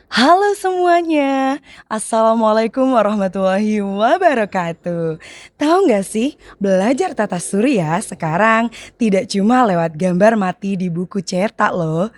Halo semuanya, Assalamualaikum warahmatullahi wabarakatuh. Tahu nggak sih, belajar tata surya sekarang tidak cuma lewat gambar mati di buku cetak loh.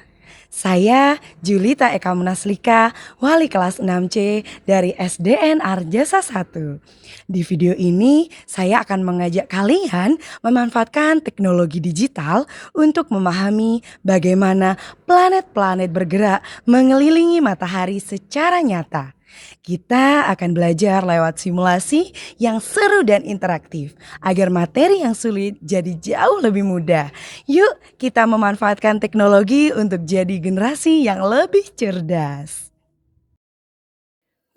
Saya Julita Eka Munaslika, wali kelas 6C dari SDN Arjasa 1. Di video ini, saya akan mengajak kalian memanfaatkan teknologi digital untuk memahami bagaimana planet-planet bergerak mengelilingi matahari secara nyata. Kita akan belajar lewat simulasi yang seru dan interaktif agar materi yang sulit jadi jauh lebih mudah. Yuk, kita memanfaatkan teknologi untuk jadi generasi yang lebih cerdas.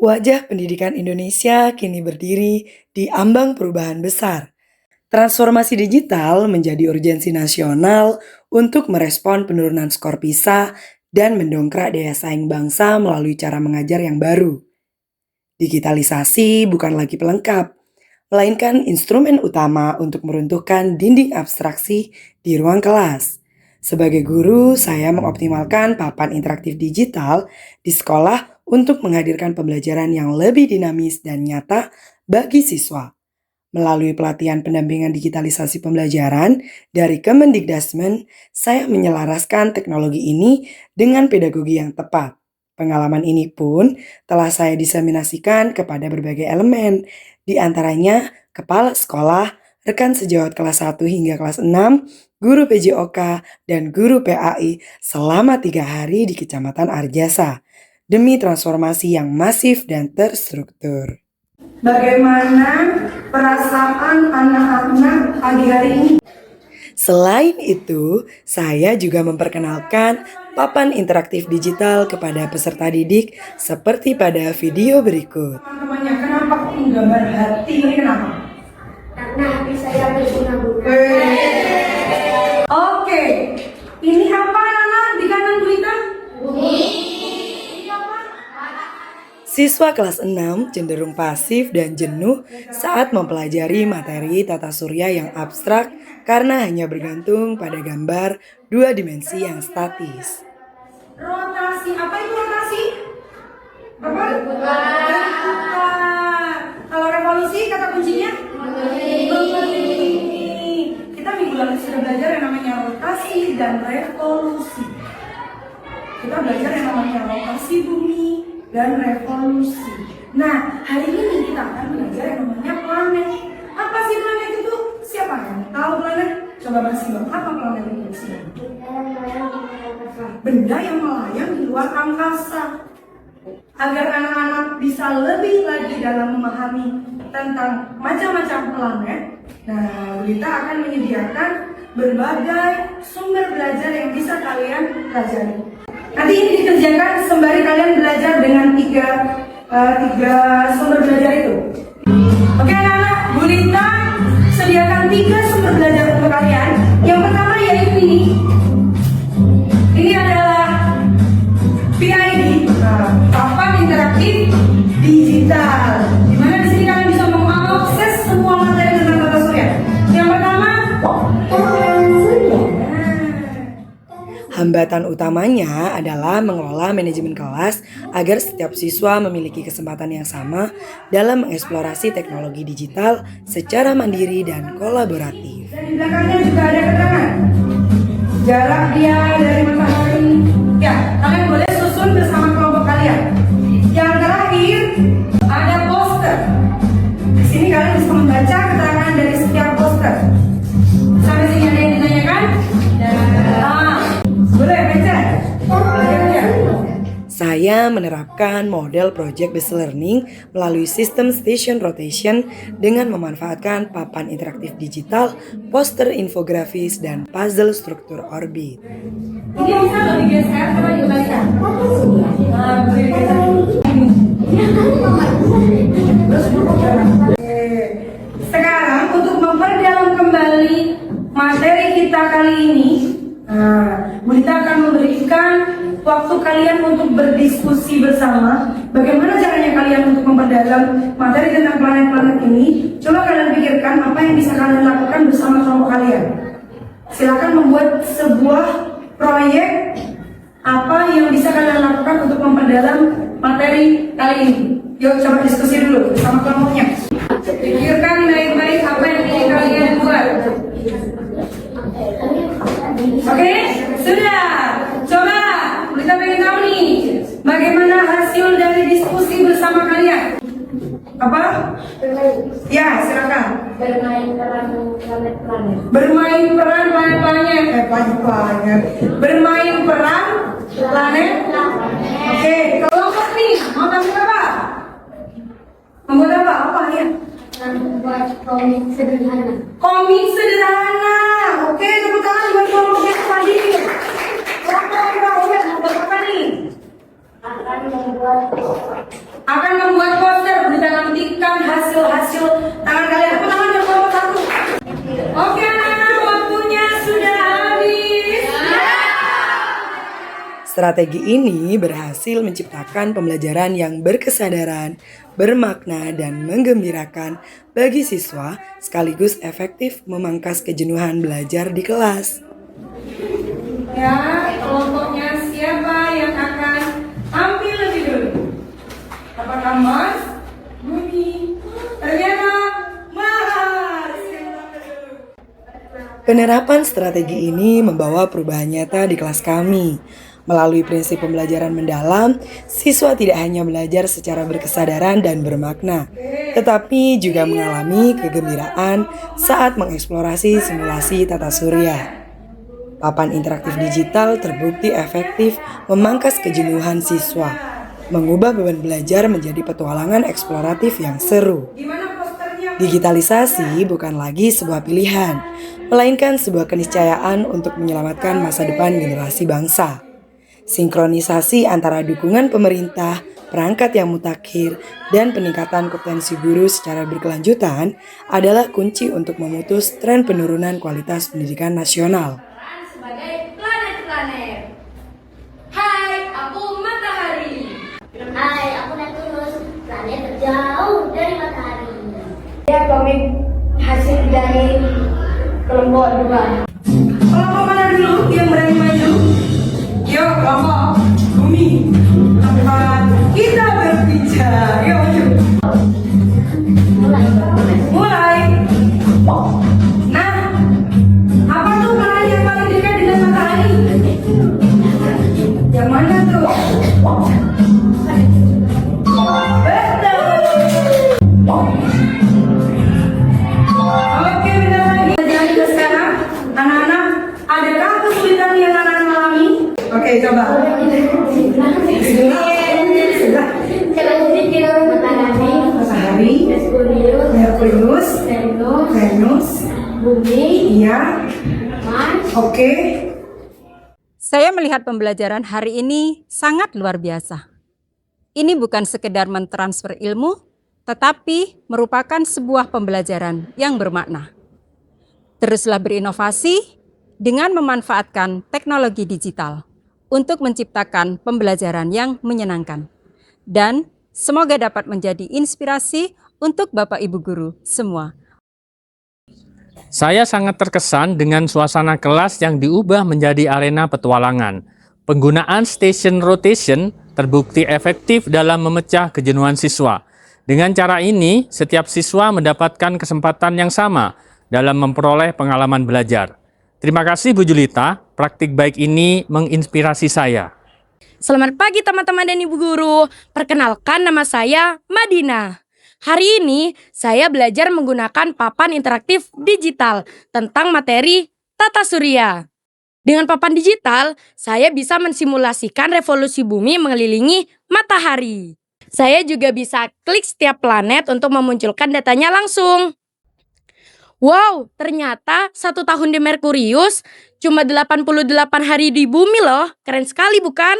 Wajah pendidikan Indonesia kini berdiri di ambang perubahan besar. Transformasi digital menjadi urgensi nasional untuk merespon penurunan skor PISA dan mendongkrak daya saing bangsa melalui cara mengajar yang baru. Digitalisasi bukan lagi pelengkap, melainkan instrumen utama untuk meruntuhkan dinding abstraksi di ruang kelas. Sebagai guru, saya mengoptimalkan papan interaktif digital di sekolah untuk menghadirkan pembelajaran yang lebih dinamis dan nyata bagi siswa. Melalui pelatihan pendampingan digitalisasi pembelajaran dari Kemendikbudristek, saya menyelaraskan teknologi ini dengan pedagogi yang tepat. Pengalaman ini pun telah saya diseminasikan kepada berbagai elemen, di antaranya kepala sekolah, rekan sejawat kelas 1 hingga kelas 6, guru PJOK, dan guru PAI selama 3 hari di Kecamatan Arjasa, demi transformasi yang masif dan terstruktur. Bagaimana perasaan anak-anak pagi hari ini? Selain itu, saya juga memperkenalkan papan interaktif digital kepada peserta didik seperti pada video berikut. Teman-temannya, kenapa kok menggambar hati ini kenapa? Karena hati saya berguna-guna. Oke, ini apa anak di kanan Gulita? Bumi. Siswa kelas 6 cenderung pasif dan jenuh saat mempelajari materi tata surya yang abstrak karena hanya bergantung pada gambar dua dimensi yang statis. Rotasi, apa itu rotasi? Apa? Berputar. Kalau revolusi kata kuncinya? Menguji. Kita minggu lalu sudah belajar yang namanya rotasi dan revolusi. Kita belajar yang namanya rotasi bumi dan revolusi. Nah, hari ini kita akan belajar yang namanya planet. Apa sih planet itu? Siapa yang tahu planet? Coba kasih dong, apa planet itu sih? Benda yang melayang di luar angkasa. Agar anak-anak bisa lebih lagi dalam memahami tentang macam-macam planet, nah, kita akan menyediakan berbagai sumber belajar yang bisa kalian pelajari. Nanti ini dikerjakan sembari kalian belajar dengan tiga sumber belajar itu. Oke anak-anak, Bu Lita sediakan 3 sumber belajar untuk kalian. Yang pertama yaitu ini. Ini adalah PID, papan interaktif digital. Dimana di sini kalian bisa mengakses semua materi tentang tata surya. Yang pertama, hambatan utamanya adalah mengelola manajemen kelas agar setiap siswa memiliki kesempatan yang sama dalam mengeksplorasi teknologi digital secara mandiri dan kolaboratif. Dan di belakangnya juga ada keterangan jarak dia dari matahari. Ya, kalian boleh susun bersama kelompok kalian. Yang terakhir ada poster. Di sini kalian bisa membaca keterangan dari setiap poster. Sampai sini ada yang ditanyakan? Boleh baca? Saya menerapkan model project based learning melalui sistem station rotation dengan memanfaatkan papan interaktif digital, poster infografis, dan puzzle struktur orbit. Ini bisa loh digeser, coba dibaca. Sekarang untuk memperdalam kembali materi kita kali ini, Bu Lita akan memberikan waktu kalian untuk berdiskusi bersama. Bagaimana caranya kalian untuk memperdalam materi tentang planet-planet ini? Coba kalian pikirkan apa yang bisa kalian lakukan bersama kelompok kalian. Silakan membuat sebuah proyek apa yang bisa kalian lakukan untuk memperdalam kali ini? Yuk coba diskusi dulu sama kelompoknya. Pikirkan baik-baik apa yang ingin kalian buat. Oke, sudah. Coba kita pengen tahu nih, bagaimana hasil dari diskusi bersama kalian? Apa? Ya, silakan. Bermain peran planet-planet. Bermain peran planet-planet. Planet-planet. Bermain peran planet. Oke, kelompok nih, mau tampil apa? Membuat apa? Apa ya? Membuat komik sederhana. Komik sederhana. Oke, tepuk tangan buat kelompoknya tadi. Kelompok membuat apa nih? Akan membuat poster. Bisa nantikan hasil-hasil tangan kalian. Tepuk tangan buat kelompok satu. Oke, anak-anak, waktunya sudah habis. Strategi ini berhasil menciptakan pembelajaran yang berkesadaran, bermakna, dan menggembirakan bagi siswa, sekaligus efektif memangkas kejenuhan belajar di kelas. Ya, kelompoknya siapa yang akan tampil lebih dulu? Apakah Mas, Bumi, ternyata Mas? Penerapan strategi ini membawa perubahan nyata di kelas kami. Melalui prinsip pembelajaran mendalam, siswa tidak hanya belajar secara berkesadaran dan bermakna, tetapi juga mengalami kegembiraan saat mengeksplorasi simulasi tata surya. Papan interaktif digital terbukti efektif memangkas kejenuhan siswa, mengubah beban belajar menjadi petualangan eksploratif yang seru. Digitalisasi bukan lagi sebuah pilihan, melainkan sebuah keniscayaan untuk menyelamatkan masa depan generasi bangsa. Sinkronisasi antara dukungan pemerintah, perangkat yang mutakhir, dan peningkatan kompetensi guru secara berkelanjutan adalah kunci untuk memutus tren penurunan kualitas pendidikan nasional. Sebagai planet-planet. Hai, aku Matahari. Hai, aku Neptunus, planet terjauh dari matahari. Ya, komik hasil dari kelompok 2. Kelompok mana dulu yang berani maju? Yuk, kelompok Bumi, tempat kita berbicara. Yuk, maju. Mulai. Nah, apa tuh planet yang paling dekat dengan matahari? Yang mana tuh? Betul. Oke, bentar lagi. Jadi sekarang, anak-anak, adakah kesulitan yang anak-anak alami? Oke, coba. Matahari, Merkurius, Venus, Bumi, iya. Mars. Oke. Saya melihat pembelajaran hari ini sangat luar biasa. Ini bukan sekedar mentransfer ilmu, tetapi merupakan sebuah pembelajaran yang bermakna. Teruslah berinovasi dengan memanfaatkan teknologi digital untuk menciptakan pembelajaran yang menyenangkan. Dan semoga dapat menjadi inspirasi untuk Bapak Ibu Guru semua. Saya sangat terkesan dengan suasana kelas yang diubah menjadi arena petualangan. Penggunaan station rotation terbukti efektif dalam memecah kejenuhan siswa. Dengan cara ini, setiap siswa mendapatkan kesempatan yang sama dalam memperoleh pengalaman belajar. Terima kasih Bu Julita, praktik baik ini menginspirasi saya. Selamat pagi teman-teman dan Ibu Guru. Perkenalkan, nama saya Madina. Hari ini saya belajar menggunakan papan interaktif digital tentang materi tata surya. Dengan papan digital, saya bisa mensimulasikan revolusi bumi mengelilingi matahari. Saya juga bisa klik setiap planet untuk memunculkan datanya langsung. Wow, ternyata 1 tahun di Merkurius cuma 88 hari di bumi loh. Keren sekali bukan?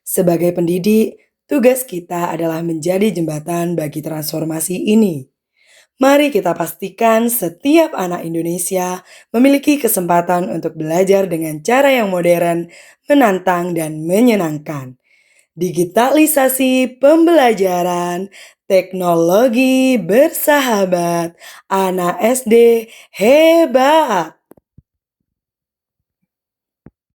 Sebagai pendidik, tugas kita adalah menjadi jembatan bagi transformasi ini. Mari kita pastikan setiap anak Indonesia memiliki kesempatan untuk belajar dengan cara yang modern, menantang, dan menyenangkan. Digitalisasi pembelajaran, teknologi bersahabat, anak SD hebat!